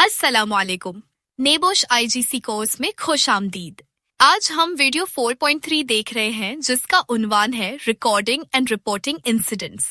अस्सलामुअलैकुम। नेबोश IGC course में खुश आमदीद। आज हम वीडियो 4.3 देख रहे हैं जिसका उन्वान है रिकॉर्डिंग एंड रिपोर्टिंग इंसिडेंट्स।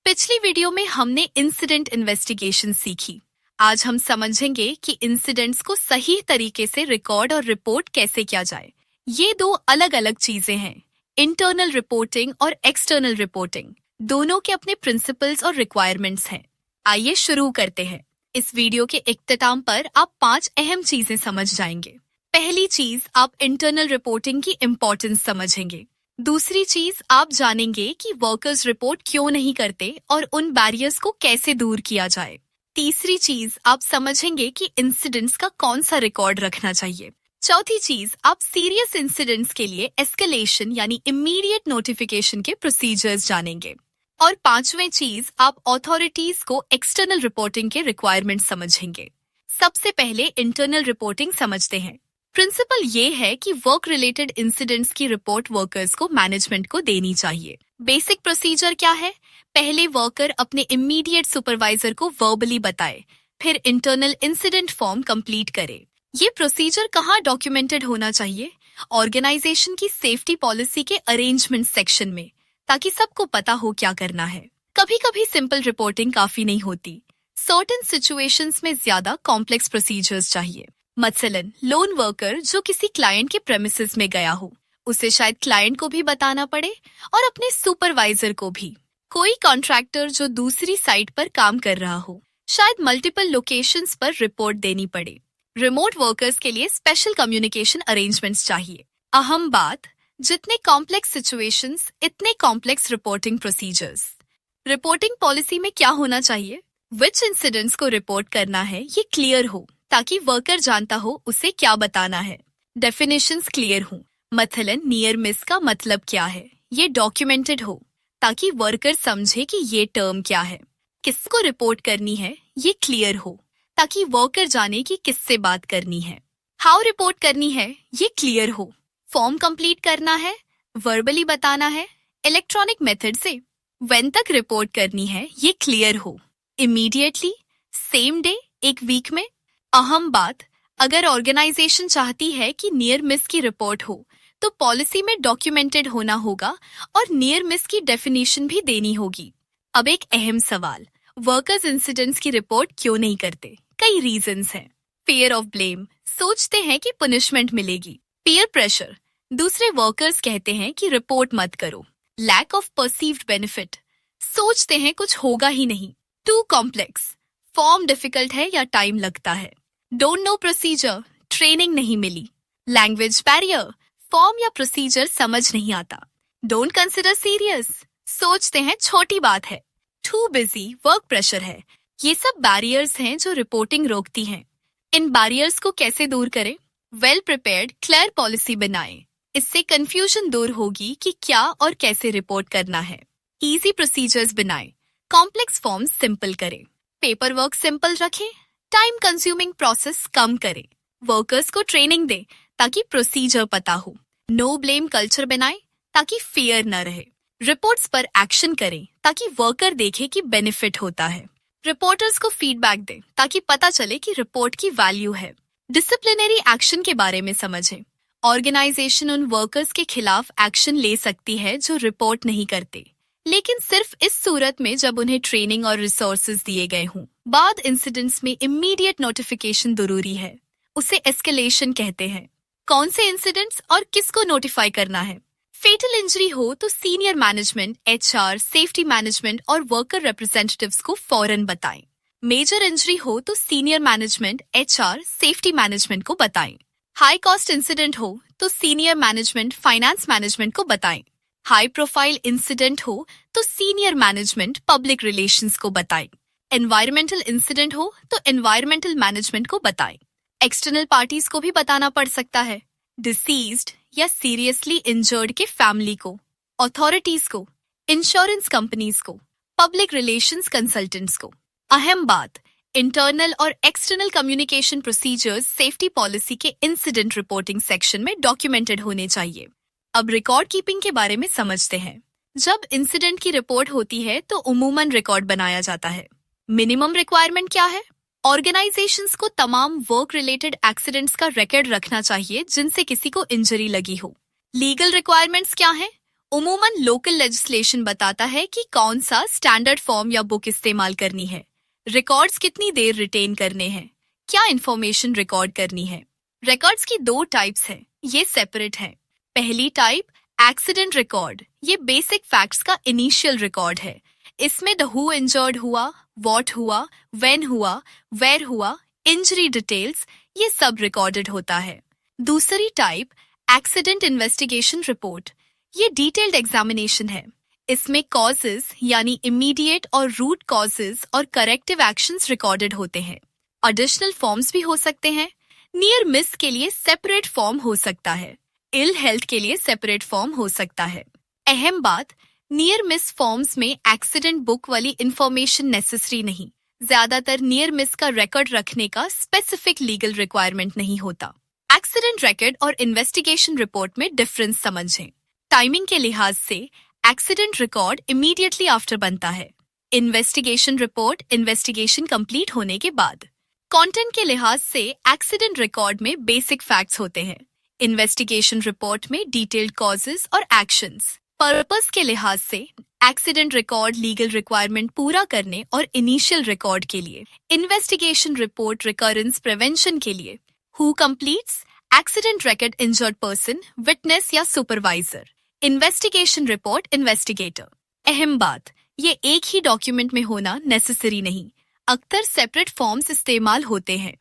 पिछली वीडियो में हमने इंसिडेंट इन्वेस्टिगेशन सीखी। आज हम समझेंगे कि इंसिडेंट्स को सही तरीके से रिकॉर्ड और रिपोर्ट कैसे किया जाए। ये दो अलग अलग चीजें हैं। इंटरनल रिपोर्टिंग और एक्सटर्नल रिपोर्टिंग दोनों के अपने प्रिंसिपल्स और रिक्वायरमेंट्स हैं। आइए शुरू करते हैं। इस वीडियो के इख्तिताम पर आप 5 अहम चीजें समझ जाएंगे। पहली चीज, आप इंटरनल रिपोर्टिंग की इम्पोर्टेंस समझेंगे। दूसरी चीज, आप जानेंगे कि वर्कर्स रिपोर्ट क्यों नहीं करते और उन बैरियर्स को कैसे दूर किया जाए। तीसरी चीज, आप समझेंगे कि इंसिडेंट्स का कौन सा रिकॉर्ड रखना चाहिए। चौथी चीज, आप सीरियस इंसिडेंट्स के लिए एस्केलेशन यानी इमीडिएट नोटिफिकेशन के प्रोसीजर्स जानेंगे। और पांचवें चीज, आप अथॉरिटीज को एक्सटर्नल रिपोर्टिंग के रिक्वायरमेंट समझेंगे। सबसे पहले इंटरनल रिपोर्टिंग समझते हैं। प्रिंसिपल ये है कि वर्क रिलेटेड इंसिडेंट्स की रिपोर्ट वर्कर्स को मैनेजमेंट को देनी चाहिए। बेसिक प्रोसीजर क्या है? पहले वर्कर अपने इमीडिएट सुपरवाइजर को वर्बली बताए, फिर इंटरनल इंसिडेंट फॉर्म कंप्लीट करे। ये प्रोसीजर कहाँ डॉक्यूमेंटेड होना चाहिए? ऑर्गेनाइजेशन की सेफ्टी पॉलिसी के अरेंजमेंट सेक्शन में, ताकि सबको पता हो क्या करना है। कभी कभी सिंपल रिपोर्टिंग काफी नहीं होती। सर्टेन सिचुएशंस में ज्यादा कॉम्प्लेक्स प्रोसीजर्स चाहिए। मसलन लोन वर्कर जो किसी क्लाइंट के प्रेमिसेस में गया हो, उसे शायद क्लाइंट को भी बताना पड़े और अपने सुपरवाइजर को भी। कोई कॉन्ट्रैक्टर जो दूसरी साइट पर काम कर रहा हो, शायद मल्टीपल लोकेशंस पर रिपोर्ट देनी पड़े। रिमोट वर्कर्स के लिए स्पेशल कम्युनिकेशन अरेंजमेंट्स चाहिए। अहम बात, जितने कॉम्प्लेक्स सिचुएशंस इतने complex reporting procedures. Reporting policy में क्या होना चाहिए? विच इंसिडेंट्स को रिपोर्ट करना है ये क्लियर हो, ताकि वर्कर जानता हो उसे क्या बताना है। डेफिनेशंस क्लियर हो, मसलन नियर मिस का मतलब क्या है, ये डॉक्यूमेंटेड हो, ताकि वर्कर समझे कि ये टर्म क्या है। किसको रिपोर्ट करनी है ये क्लियर हो, ताकि वर्कर जाने कि किससे बात करनी है। हाउ रिपोर्ट करनी है ये क्लियर हो। फॉर्म कंप्लीट करना है, वर्बली बताना है, इलेक्ट्रॉनिक मेथड से। व्हेन तक रिपोर्ट करनी है ये क्लियर हो। इमीडिएटली, सेम डे, एक वीक में। अहम बात, अगर ऑर्गेनाइजेशन चाहती है कि नियर मिस की रिपोर्ट हो, तो पॉलिसी में डॉक्यूमेंटेड होना होगा और नियर मिस की डेफिनेशन भी देनी होगी। अब एक अहम सवाल, वर्कर्स इंसिडेंट्स की रिपोर्ट क्यों नहीं करते? कई रीजंस हैं। फियर ऑफ ब्लेम, सोचते हैं कि पनिशमेंट मिलेगी। पीयर प्रेशर, दूसरे वर्कर्स कहते हैं कि रिपोर्ट मत करो। लैक ऑफ परसीव्ड बेनिफिट, सोचते हैं कुछ होगा ही नहीं। टू कॉम्प्लेक्स, फॉर्म डिफिकल्ट है या टाइम लगता है। डोंट नो प्रोसीजर, ट्रेनिंग नहीं मिली। लैंग्वेज बैरियर, फॉर्म या प्रोसीजर समझ नहीं आता। डोंट कंसिडर सीरियस, सोचते हैं छोटी बात है। टू बिजी, वर्क प्रेशर है। ये सब बैरियर्स हैं जो रिपोर्टिंग रोकती हैं। इन बैरियर्स को कैसे दूर करें? वेल प्रिपेयर्ड क्लियर पॉलिसी बनाएं। इससे कंफ्यूजन दूर होगी कि क्या और कैसे रिपोर्ट करना है। इजी प्रोसीजर्स बनाएं। कॉम्प्लेक्स फॉर्म्स सिंपल करें। पेपर वर्क सिंपल रखें। टाइम कंज्यूमिंग प्रोसेस कम करें। वर्कर्स को ट्रेनिंग दें ताकि प्रोसीजर पता हो। नो ब्लेम कल्चर बनाएं ताकि फियर न रहे। रिपोर्ट्स पर एक्शन करें ताकि वर्कर देखे कि बेनिफिट होता है। रिपोर्टर्स को फीडबैक दें ताकि पता चले कि रिपोर्ट की वैल्यू है। डिसिप्लिनरी एक्शन के बारे में समझें। ऑर्गेनाइजेशन उन वर्कर्स के खिलाफ एक्शन ले सकती है जो रिपोर्ट नहीं करते, लेकिन सिर्फ इस सूरत में जब उन्हें ट्रेनिंग और रिसोर्सेज दिए गए हों। बाद इंसिडेंट्स में इमीडिएट नोटिफिकेशन जरूरी है, उसे एस्केलेशन कहते हैं। कौन से इंसिडेंट्स और किसको नोटिफाई करना है? फेटल इंजरी हो तो senior management, HR, safety management और वर्कर रिप्रेजेंटेटिव्स को फौरन बताएं। मेजर इंजरी हो तो senior management, HR, safety management को बताएं। हाई कॉस्ट इंसिडेंट हो तो सीनियर मैनेजमेंट, फाइनेंस मैनेजमेंट को बताएं। हाई प्रोफाइल इंसिडेंट हो तो सीनियर मैनेजमेंट, पब्लिक रिलेशंस को बताएं। एनवायरमेंटल इंसिडेंट हो तो एनवायरमेंटल मैनेजमेंट को बताएं। एक्सटर्नल पार्टीज को भी बताना पड़ सकता है। डिसीज्ड या सीरियसली इंजर्ड के फैमिली को, अथॉरिटीज को, इंश्योरेंस कंपनीज को, पब्लिक रिलेशंस कंसल्टेंट्स को। अहम बात, इंटरनल और external communication procedures safety policy के इंसिडेंट रिपोर्टिंग सेक्शन में डॉक्यूमेंटेड होने चाहिए। अब रिकॉर्ड कीपिंग के बारे में समझते हैं। जब इंसिडेंट की रिपोर्ट होती है तो उमूमन रिकॉर्ड बनाया जाता है। मिनिमम रिक्वायरमेंट क्या है? ऑर्गेनाइजेशंस को तमाम वर्क रिलेटेड एक्सीडेंट्स का रिकॉर्ड रखना चाहिए जिनसे किसी को इंजरी लगी हो। लीगल रिक्वायरमेंट्स क्या है? उमूमन लोकल लेजिस्लेशन बताता है कि कौन सा स्टैंडर्ड फॉर्म या बुक इस्तेमाल करनी है, रिकॉर्ड्स कितनी देर रिटेन करने हैं, क्या इंफॉर्मेशन रिकॉर्ड करनी है। रिकॉर्ड्स की 2 टाइप्स हैं, ये सेपरेट हैं। पहली टाइप एक्सीडेंट रिकॉर्ड, ये बेसिक फैक्ट्स का इनिशियल रिकॉर्ड है। इसमें द हु इंजर्ड हुआ, व्हाट हुआ, व्हेन हुआ, वेयर हुआ, इंजरी डिटेल्स, ये सब रिकॉर्डेड होता है। दूसरी टाइप एक्सीडेंट इन्वेस्टिगेशन रिपोर्ट, ये डिटेल्ड एग्जामिनेशन है। इसमें कॉजेज यानी इमीडिएट और रूट कॉजेज और करेक्टिव एक्शंस रिकॉर्डेड होते हैं। एडिशनल फॉर्म्स भी हो सकते हैं। नियर मिस के लिए सेपरेट फॉर्म हो सकता है, इल हेल्थ के लिए सेपरेट फॉर्म हो सकता है। अहम बात, नियर मिस फॉर्म्स में एक्सीडेंट बुक वाली इंफॉर्मेशन नेसेसरी नहीं। ज्यादातर नियर मिस का रिकॉर्ड रखने का स्पेसिफिक लीगल रिक्वायरमेंट नहीं होता। एक्सीडेंट रिकॉर्ड और इन्वेस्टिगेशन रिपोर्ट में डिफरेंस समझें। टाइमिंग के लिहाज से एक्सीडेंट रिकॉर्ड इमीडिएटली आफ्टर बनता है, इन्वेस्टिगेशन रिपोर्ट इन्वेस्टिगेशन कंप्लीट होने के बाद। कंटेंट के लिहाज से एक्सीडेंट रिकॉर्ड में बेसिक फैक्ट्स होते हैं, इन्वेस्टिगेशन रिपोर्ट में डिटेल्ड कॉजेज और एक्शंस। पर्पस के लिहाज से एक्सीडेंट रिकॉर्ड लीगल रिक्वायरमेंट पूरा करने और इनिशियल रिकॉर्ड के लिए, इन्वेस्टिगेशन रिपोर्ट रिकरेंस प्रिवेंशन के लिए। Who completes accident record injured person, witness या सुपरवाइजर, इन्वेस्टिगेशन रिपोर्ट इन्वेस्टिगेटर। अहम बात, ये एक ही डॉक्यूमेंट में होना नेसेसरी नहीं, अक्सर सेपरेट फॉर्म्स इस्तेमाल होते हैं।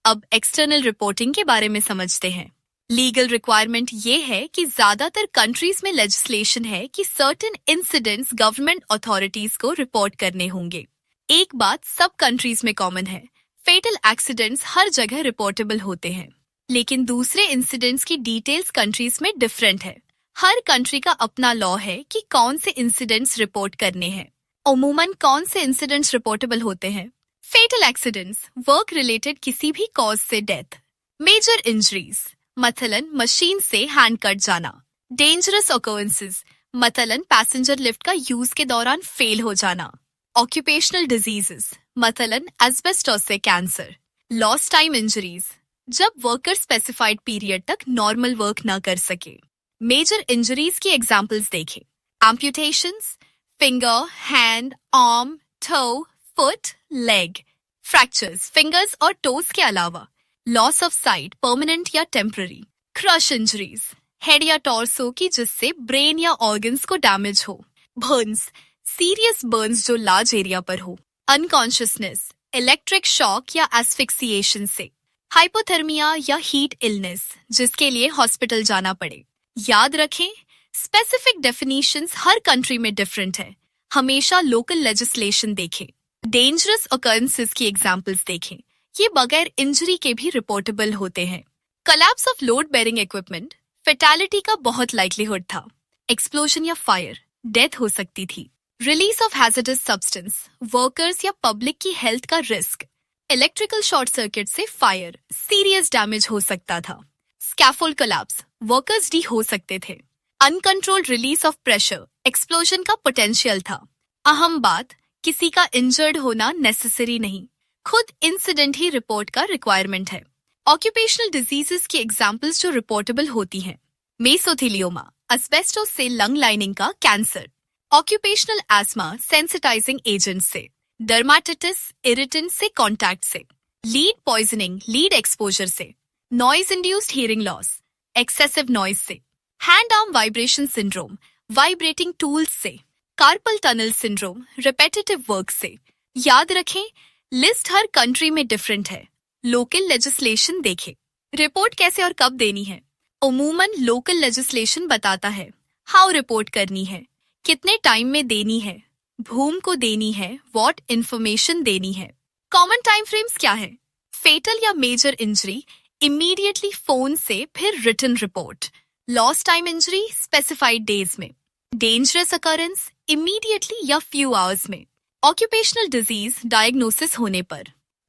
अब एक्सटर्नल रिपोर्टिंग के बारे में समझते हैं। लीगल रिक्वायरमेंट ये है कि ज्यादातर कंट्रीज में लेजिस्लेशन है कि सर्टेन इंसिडेंट्स गवर्नमेंट अथॉरिटीज को रिपोर्ट करने होंगे। एक बात सब कंट्रीज में कॉमन है, फेटल एक्सीडेंट्स हर जगह रिपोर्टेबल होते हैं, लेकिन दूसरे इंसिडेंट्स की डिटेल्स कंट्रीज में डिफरेंट है। हर कंट्री का अपना लॉ है कि कौन से इंसिडेंट्स रिपोर्ट करने हैं। उमूमन कौन से इंसिडेंट्स रिपोर्टेबल होते हैं? फेटल एक्सीडेंट्स, वर्क रिलेटेड किसी भी कॉज से डेथ। मेजर इंजरीज, मसलन मशीन से हैंड कट जाना। डेंजरस ऑकरेंसेस, मसलन पैसेंजर लिफ्ट का यूज के दौरान फेल हो जाना। ऑक्यूपेशनल डिजीजेस, मसलन एस्बेस्टोस से कैंसर। लॉस्ट टाइम इंजरीज, जब वर्कर स्पेसिफाइड पीरियड तक नॉर्मल वर्क न कर सके। मेजर इंजरीज की एग्जाम्पल्स देखें। Amputations, finger, hand, arm, toe, foot, leg. Fractures, fingers और टोज के अलावा। लॉस ऑफ साइट, परमानेंट या टेम्पररी। क्रश इंजरीज, हेड या टॉर्सो की जिससे ब्रेन या ऑर्गन्स को डैमेज हो। बर्न्स, सीरियस बर्न्स जो लार्ज एरिया पर हो। अनकॉन्शियसनेस, इलेक्ट्रिक शॉक या एस्फिक्सिएशन से। हाइपोथर्मिया या हीट इलनेस, जिसके लिए हॉस्पिटल जाना पड़े। याद रखें, स्पेसिफिक डेफिनेशंस हर कंट्री में डिफरेंट है। हमेशा लोकल लेजिस्लेशन देखें। डेंजरस ऑकरेंसेस की एग्जाम्पल्स देखें, ये बगैर इंजरी के भी रिपोर्टेबल होते हैं। Collapse of load bearing equipment, fatality का बहुत लाइक्लीहुड था। एक्सप्लोजन या फायर, डेथ हो सकती थी। Release of hazardous substance, workers या पब्लिक की हेल्थ का रिस्क। इलेक्ट्रिकल शॉर्ट सर्किट से फायर, सीरियस डैमेज हो सकता था। स्कैफोल्ड कोलैप्स, वर्कर्स डी हो सकते थे। Uncontrolled release of pressure, explosion का पोटेंशियल था। अहम बात, किसी का इंजर्ड होना नेसेसरी नहीं, खुद इंसिडेंट ही रिपोर्ट का रिक्वायरमेंट है। ऑक्यूपेशनल डिजीजेस की एग्जाम्पल्स जो रिपोर्टेबल होती हैं। मेसोथेलियोमा, एस्बेस्टोस से लंग लाइनिंग का cancer. Occupational asthma, sensitising agent से। डर्माटिटिस, इरिटेंट से कॉन्टैक्ट से। लीड पॉइजनिंग, लीड एक्सपोजर से। Noise induced hearing loss, excessive noise से। Hand arm vibration syndrome, vibrating tools से। Carpal tunnel syndrome, repetitive work से। याद रखें, लिस्ट हर कंट्री में डिफरेंट है। लोकल लेजिस्लेशन देखें। रिपोर्ट कैसे और कब देनी है? उमूमन लोकल लेजिस्लेशन बताता है हाउ रिपोर्ट करनी है, कितने टाइम में देनी है, भूम को देनी है, व्हाट इंफॉर्मेशन देनी है। कॉमन टाइम फ्रेम्स क्या है? फेटल या मेजर इंजरी, इमीडिएटली फोन से फिर written report. Lost time injury, specified days में। डेंजरस अकरेंस, इमीडिएटली या फ्यू आवर्स में। ऑक्यूपेशनल डिजीज डायग्नोसिस होने पर।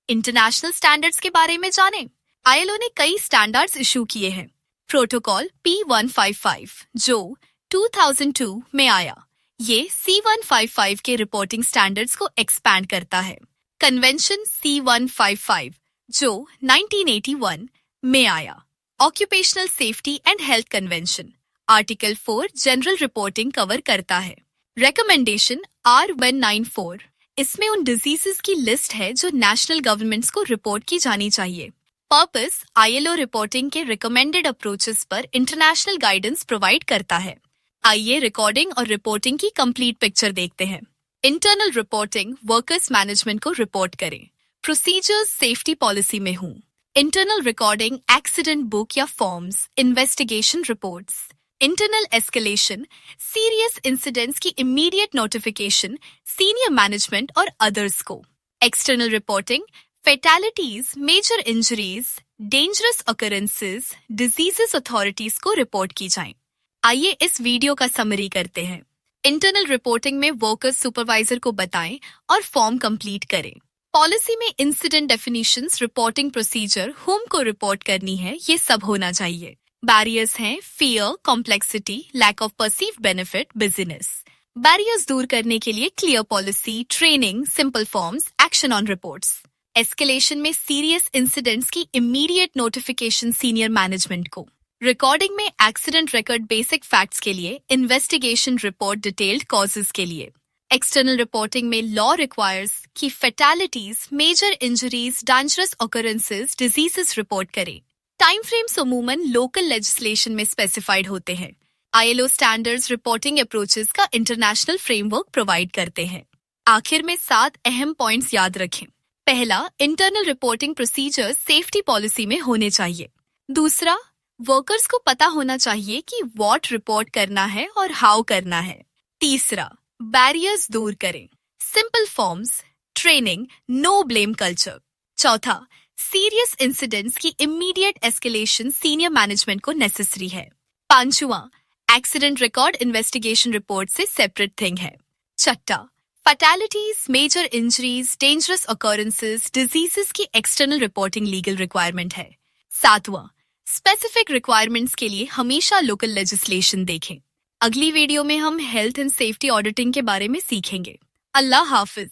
इंटरनेशनल स्टैंडर्ड्स के बारे में जानें। आईएलओ ने कई स्टैंडर्ड्स इशू किए हैं। प्रोटोकॉल P155 जो 2002 में आया, ये C155 के रिपोर्टिंग स्टैंडर्ड्स को एक्सपैंड करता है। कन्वेंशन C155 जो 1981 में आया। Occupational safety and health convention article 4 general reporting cover करता है। रिकमेंडेशन R194 इसमें उन डिजीजेस की लिस्ट है जो नेशनल गवर्नमेंट्स को रिपोर्ट की जानी चाहिए। पर्पस ILO रिपोर्टिंग के रिकमेंडेड अप्रोचेस पर इंटरनेशनल गाइडेंस प्रोवाइड करता है। आइए रिकॉर्डिंग और रिपोर्टिंग की कंप्लीट पिक्चर देखते हैं। इंटरनल रिपोर्टिंग वर्कर्स मैनेजमेंट को रिपोर्ट करें। प्रोसीजर्स सेफ्टी पॉलिसी में हूँ। इंटरनल रिकॉर्डिंग एक्सीडेंट बुक या forms, investigation reports. Internal escalation serious incidents की इमीडिएट नोटिफिकेशन सीनियर मैनेजमेंट और अदर्स को। External reporting fatalities, major injuries, dangerous occurrences, diseases authorities को report की जाएं। आइए इस वीडियो का समरी करते हैं। इंटरनल रिपोर्टिंग में वर्कर्स सुपरवाइजर को बताएं और फॉर्म कंप्लीट करें। पॉलिसी में incident definitions, reporting procedure, home को रिपोर्ट करनी है, ये सब होना चाहिए। बैरियर्स हैं fear, complexity, lack of perceived benefit, business. Barriers दूर करने के लिए clear policy, training, simple forms, action on reports. Escalation में सीरियस इंसिडेंट्स की इमीडिएट नोटिफिकेशन सीनियर मैनेजमेंट को। रिकॉर्डिंग में एक्सीडेंट रिकॉर्ड बेसिक फैक्ट्स के लिए, इन्वेस्टिगेशन रिपोर्ट डिटेल्ड कॉजेज के लिए। एक्सटर्नल रिपोर्टिंग में लॉ रिक्वायर्स कि fatalities, major injuries, dangerous occurrences, diseases report करें। टाइम फ्रेम्स अमूमन लोकल लेजिस्लेशन में स्पेसिफाइड होते हैं। ILO स्टैंडर्ड्स रिपोर्टिंग अप्रोचेस का इंटरनेशनल फ्रेमवर्क प्रोवाइड करते हैं। आखिर में 7 अहम पॉइंट्स याद रखें। पहला, internal reporting procedure safety policy में होने चाहिए। दूसरा, वर्कर्स को पता होना चाहिए कि व्हाट रिपोर्ट करना है और हाउ करना है। तीसरा, बैरियर्स दूर करें, simple forms, training, no blame culture. चौथा, सीरियस इंसिडेंट्स की इमीडिएट एस्केलेशन सीनियर मैनेजमेंट को नेसेसरी है। पांचवा, एक्सीडेंट रिकॉर्ड इन्वेस्टिगेशन रिपोर्ट से सेपरेट थिंग है। छठा, fatalities, major injuries, dangerous occurrences, diseases की एक्सटर्नल रिपोर्टिंग लीगल रिक्वायरमेंट है। सातवां, स्पेसिफिक रिक्वायरमेंट्स के लिए हमेशा लोकल लेजिस्लेशन देखें। अगली वीडियो में हम हेल्थ एंड सेफ्टी ऑडिटिंग के बारे में सीखेंगे। अल्लाह हाफिज।